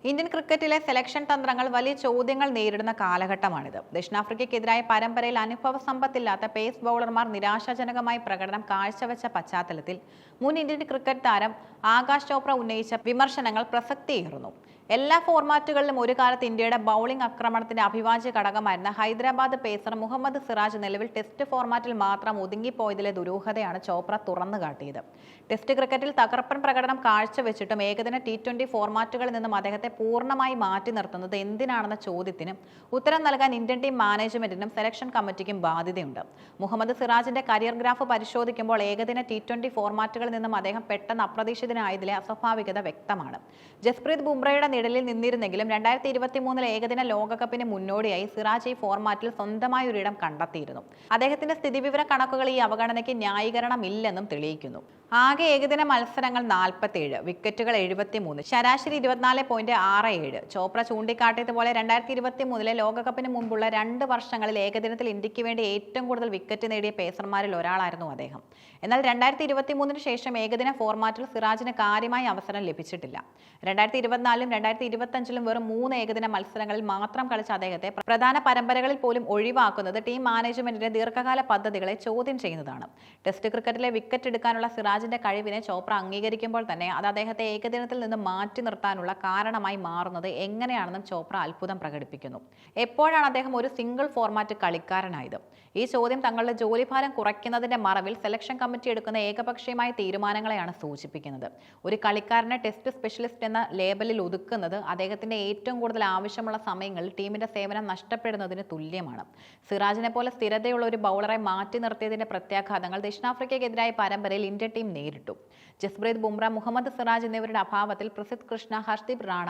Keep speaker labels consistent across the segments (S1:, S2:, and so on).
S1: Indian ക്രിക്കറ്റിലെ selection തന്ത്രങ്ങൾ വലിയ ചോദ്യങ്ങൾ നേരിടുന്ന കാലഘട്ടമാണിത്. ദക്ഷിണാഫ്രിക്കയ്ക്കെതിരായ പരമ്പരയിൽ അനുഭവ സമ്പത്തില്ലാത്ത പേസ് ബൗളർമാർ നിരാശാജനകമായി പ്രകടനം കാഴ്ചവെച്ച പശ്ചാത്തലത്തിൽ മുൻ ഇന്ത്യൻ ക്രിക്കറ്റ് താരം ആകാശ് ചോപ്ര ഉന്നയിച്ച വിമർശനങ്ങൾ പ്രസക്തിയേറുന്നു. എല്ലാ ഫോർമാറ്റുകളിലും ഒരു കാലത്ത് ഇന്ത്യയുടെ ബൗളിംഗ് ആക്രമണത്തിന്റെ അഭിവാജ്യ ഘടകമായിരുന്ന ഹൈദരാബാദ് പേസർ മുഹമ്മദ് സിറാജ് നിലവിൽ ടെസ്റ്റ് ഫോർമാറ്റിൽ മാത്രം ഒതുങ്ങിപ്പോയതിലെ ദുരൂഹതയാണ് ചോപ്ര തുറന്നുകാട്ടിയത്. ടെസ്റ്റ് ക്രിക്കറ്റിൽ തകർപ്പൻ പ്രകടനം കാഴ്ചവെച്ചിട്ടും ഏകദിന T20 ഫോർമാറ്റുകളിൽ നിന്നും അദ്ദേഹത്തെ പൂർണ്ണമായി മാറ്റി നിർത്തുന്നത് എന്തിനാണെന്ന ചോദ്യത്തിന് ഉത്തരം നൽകാൻ ഇന്ത്യൻ ടീം മാനേജ്മെന്റിനും സെലക്ഷൻ കമ്മിറ്റിക്കും ബാധ്യതയുണ്ട്. മുഹമ്മദ് സിറാജിന്റെ കരിയർ ഗ്രാഫ് പരിശോധിക്കുമ്പോൾ ഏകദിന T20 ഫോർമാറ്റുകളിൽ നിന്നും അദ്ദേഹം പെട്ടെന്ന് അപ്രതീക്ഷിതനായതിലെ അസ്വാഭാവികത വ്യക്തമാണ്. ജസ്പ്രീത് ബുംറയുടെ നിഴലിൽ നിന്നിരുന്നെങ്കിലും 2023 ഏകദിന ലോകകപ്പിന് മുന്നോടിയായി സിറാജ് ഈ ഫോർമാറ്റിൽ സ്വന്തമായ ഒരിടം കണ്ടെത്തിയിരുന്നു. അദ്ദേഹത്തിന്റെ സ്ഥിതിവിവര കണക്കുകൾ ഈ അവഗണനയ്ക്ക് ന്യായീകരണമില്ലെന്നും തെളിയിക്കുന്നു. ആകെ ഏകദിന മത്സരങ്ങൾ 47, വിക്കറ്റുകൾ 73, ശരാശരി 24.67. ചോപ്ര ചൂണ്ടിക്കാട്ടിയതുപോലെ 2023 ലോകകപ്പിന് മുമ്പുള്ള 2 വർഷങ്ങളിൽ ഏകദിനത്തിൽ ഇന്ത്യക്ക് വേണ്ടി ഏറ്റവും കൂടുതൽ വിക്കറ്റ് നേടിയ പേസർമാരിൽ ഒരാളായിരുന്നു അദ്ദേഹം. എന്നാൽ 2023 ശേഷം ഏകദിന ഫോർമാറ്റിൽ സിറാജിന് കാര്യമായ അവസരം ലഭിച്ചിട്ടില്ല. 2024 2025 വെറും 3 ഏകദിന മത്സരങ്ങളിൽ മാത്രം കളിച്ച അദ്ദേഹത്തെ പ്രധാന പരമ്പരകളിൽ പോലും ഒഴിവാക്കുന്നത് ടീം മാനേജ്മെന്റിന്റെ ദീർഘകാല പദ്ധതികളെ ചോദ്യം ചെയ്യുന്നതാണ്. ടെസ്റ്റ് ക്രിക്കറ്റിലെ വിക്കറ്റ് എടുക്കാനുള്ള സിറാജിന്റെ കഴിവിനെ ചോപ്ര അംഗീകരിക്കുമ്പോൾ തന്നെ അത് അദ്ദേഹത്തെ ഏകദിനത്തിൽ നിന്ന് മാറ്റി നിർത്താനുള്ള കാരണമായി മാറുന്നത് എങ്ങനെയാണെന്നും ചോപ്ര അത്ഭുതം പ്രകടിപ്പിക്കുന്നു. എപ്പോഴാണ് അദ്ദേഹം ഒരു സിംഗിൾ ഫോർമാറ്റ് കളിക്കാരനായത്? ഈ ചോദ്യം തങ്ങളുടെ ജോലിഭാരം കുറയ്ക്കുന്നതിന്റെ മറവിൽ സെലക്ഷൻ കമ്മിറ്റി എടുക്കുന്ന ഏകപക്ഷീയമായ തീരുമാനങ്ങളെയാണ് സൂചിപ്പിക്കുന്നത്. ഒരു കളിക്കാരനെ ടെസ്റ്റ് സ്പെഷ്യലിസ്റ്റ് എന്ന ലേബലിൽ ഒതുക്കുന്നത് അദ്ദേഹത്തിന്റെ ഏറ്റവും കൂടുതൽ ആവശ്യമുള്ള സമയങ്ങളിൽ ടീമിന്റെ സേവനം നഷ്ടപ്പെടുന്നതിന് തുല്യമാണ്. സിറാജിനെ പോലെ സ്ഥിരതയുള്ള ഒരു ബൗളറെ മാറ്റി നിർത്തിയതിന്റെ പ്രത്യാഘാതങ്ങൾ ദക്ഷിണാഫ്രിക്കയ്ക്കെതിരായ പരമ്പരയിൽ ഇന്ത്യൻ ടീം നേരിട്ടു. ജസ്പ്രീത് ബുംറ, മുഹമ്മദ് സിറാജ് എന്നിവരുടെ അഭാവത്തിൽ പ്രസിദ്ധ് കൃഷ്ണ, ഹർദീപ് റാണ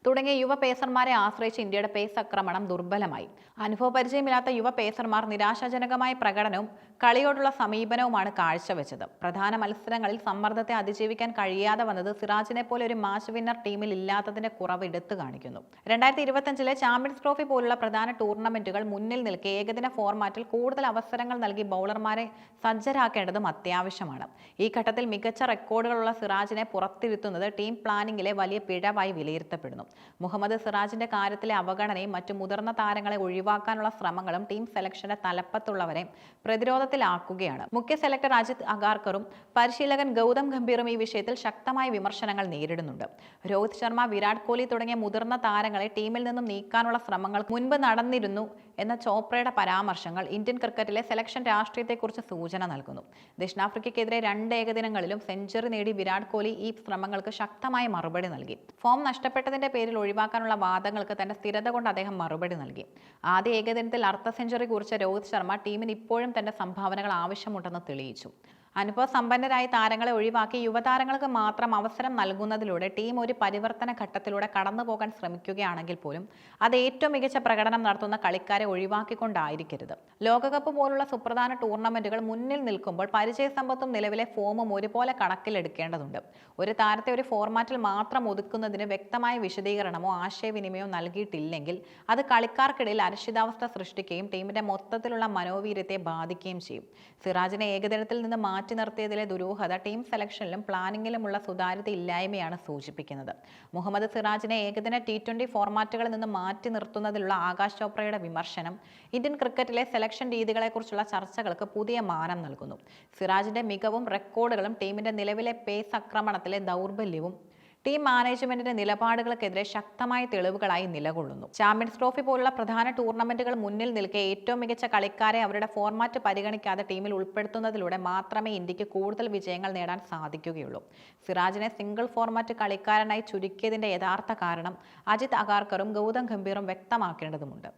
S1: തുടങ്ങിയ യുവ പേസർമാരെ ആശ്രയിച്ച് ഇന്ത്യയുടെ പേസ് ആക്രമണം ദുർബലമായി. അനുഭവപരിചയമില്ലാത്ത യുവ പേസർമാർ നിരാശാജനകമായ പ്രകടനവും കളിയോടുള്ള സമീപനവുമാണ് കാഴ്ചവെച്ചത്. പ്രധാന മത്സരങ്ങളിൽ സമ്മർദ്ദത്തെ അതിജീവിക്കാൻ കഴിയാതെ വന്നത് സിറാജിനെ പോലെ ഒരു മാച്ച് വിന്നർ ടീമിൽ ഇല്ലാത്തതിന്റെ കുറവ് എടുത്തു കാണിക്കുന്നു. 2025 ചാമ്പ്യൻസ് ട്രോഫി പോലുള്ള പ്രധാന ടൂർണമെന്റുകൾ മുന്നിൽ നിൽക്കെ ഏകദിന ഫോർമാറ്റിൽ കൂടുതൽ അവസരങ്ങൾ നൽകി ബൗളർമാരെ സജ്ജരാക്കേണ്ടതും അത്യാവശ്യമാണ്. ഈ ഘട്ടത്തിൽ മികച്ച റെക്കോർഡുകളുള്ള സിറാജിനെ പുറത്തിരുത്തുന്നത് ടീം പ്ലാനിങ്ങിലെ വലിയ പിഴവായി വിലയിരുത്തപ്പെടുന്നു. മുഹമ്മദ് സിറാജിന്റെ കാര്യത്തിലെ അവഗണനയും മറ്റു മുതിർന്ന താരങ്ങളെ ഒഴിവാക്കാനുള്ള ശ്രമങ്ങളും ടീം സെലക്ഷന്റെ തലപ്പത്തുള്ളവരെ പ്രതിരോധത്തിലാക്കുകയാണ്. മുഖ്യ സെലക്ടർ അജിത് അഗാർക്കറും പരിശീലകൻ ഗൗതം ഗംഭീറും ഈ വിഷയത്തിൽ ശക്തമായ വിമർശനങ്ങൾ നേരിടുന്നുണ്ട്. രോഹിത് ശർമ്മ, വിരാട് കോഹ്ലി തുടങ്ങിയ മുതിർന്ന താരങ്ങളെ ടീമിൽ നിന്നും നീക്കാനുള്ള ശ്രമങ്ങൾ മുൻപ് നടന്നിരുന്നു എന്ന ചോപ്രയുടെ പരാമർശങ്ങൾ ഇന്ത്യൻ ക്രിക്കറ്റിലെ സെലക്ഷൻ രാഷ്ട്രീയത്തെക്കുറിച്ച് സൂചന നൽകുന്നു. ദക്ഷിണാഫ്രിക്കയ്ക്കെതിരെ 2 ഏകദിനങ്ങളിലും സെഞ്ചുറി നേടി വിരാട് കോഹ്ലി ഈ ശ്രമങ്ങൾക്ക് ശക്തമായ മറുപടി നൽകി. ഫോം നഷ്ടപ്പെട്ടതിന്റെ പേരിൽ ഒഴിവാക്കാനുള്ള വാദങ്ങൾക്ക് തന്റെ സ്ഥിരത കൊണ്ട് അദ്ദേഹം മറുപടി നൽകി. ആദ്യ ഏകദിനത്തിൽ അർദ്ധ സെഞ്ചുറി കുറിച്ച രോഹിത് ശർമ്മ ടീമിന് ഇപ്പോഴും തന്റെ സംഭാവനകൾ ആവശ്യമുണ്ടെന്ന് തെളിയിച്ചു. അനുഭവസമ്പന്നരായ താരങ്ങളെ ഒഴിവാക്കി യുവതാരങ്ങൾക്ക് മാത്രം അവസരം നൽകുന്നതിലൂടെ ടീം ഒരു പരിവർത്തന ഘട്ടത്തിലൂടെ കടന്നു പോകാൻ ശ്രമിക്കുകയാണെങ്കിൽ പോലും അത് ഏറ്റവും മികച്ച പ്രകടനം നടത്തുന്ന കളിക്കാരെ ഒഴിവാക്കിക്കൊണ്ടായിരിക്കരുത്. ലോകകപ്പ് പോലുള്ള സുപ്രധാന ടൂർണമെന്റുകൾ മുന്നിൽ നിൽക്കുമ്പോൾ പരിചയസമ്പത്തും നിലവിലെ ഫോമും ഒരുപോലെ കണക്കിലെടുക്കേണ്ടതുണ്ട്. ഒരു താരത്തെ ഒരു ഫോർമാറ്റിൽ മാത്രം ഒതുക്കുന്നതിന് വ്യക്തമായ വിശദീകരണമോ ആശയവിനിമയമോ നൽകിയിട്ടില്ലെങ്കിൽ അത് കളിക്കാർക്കിടയിൽ അനിശ്ചിതാവസ്ഥ സൃഷ്ടിക്കുകയും ടീമിന്റെ മൊത്തത്തിലുള്ള മനോവീര്യത്തെ ബാധിക്കുകയും ചെയ്യും. സിറാജിനെ ഏകദിനത്തിൽ നിന്ന് മാറ്റി നിർത്തിയതിലെ ദുരൂഹത ടീം സെലക്ഷനിലും പ്ലാനിങ്ങിലുമുള്ള സുതാര്യത ഇല്ലായ്മയാണ് സൂചിപ്പിക്കുന്നത്. മുഹമ്മദ് സിറാജിനെ ഏകദിന T20 ഫോർമാറ്റുകളിൽ നിന്ന് മാറ്റി നിർത്തുന്നതിലുള്ള ആകാശ് ചോപ്രയുടെ വിമർശനം ഇന്ത്യൻ ക്രിക്കറ്റിലെ സെലക്ഷൻ രീതികളെക്കുറിച്ചുള്ള ചർച്ചകൾക്ക് പുതിയ മാനം നൽകുന്നു. സിറാജിന്റെ മികവും റെക്കോർഡുകളും ടീമിന്റെ നിലവിലെ പേസ് ആക്രമണത്തിലെ ദൗർബല്യവും ടീം മാനേജ്മെന്റിന്റെ നിലപാടുകൾക്കെതിരെ ശക്തമായ തെളിവുകളായി നിലകൊള്ളുന്നു. ചാമ്പ്യൻസ് ട്രോഫി പോലുള്ള പ്രധാന ടൂർണമെന്റുകൾ മുന്നിൽ നിൽക്കെ ഏറ്റവും മികച്ച കളിക്കാരെ അവരുടെ ഫോർമാറ്റ് പരിഗണിക്കാതെ ടീമിൽ ഉൾപ്പെടുത്തുന്നതിലൂടെ മാത്രമേ ഇന്ത്യക്ക് കൂടുതൽ വിജയങ്ങൾ നേടാൻ സാധിക്കുകയുള്ളൂ. സിറാജിനെ സിംഗിൾ ഫോർമാറ്റ് കളിക്കാരനായി ചുരുക്കിയതിന്റെ യഥാർത്ഥ കാരണം അജിത് അഗാർക്കറും ഗൗതം ഗംഭീറും വ്യക്തമാക്കേണ്ടതുണ്ട്.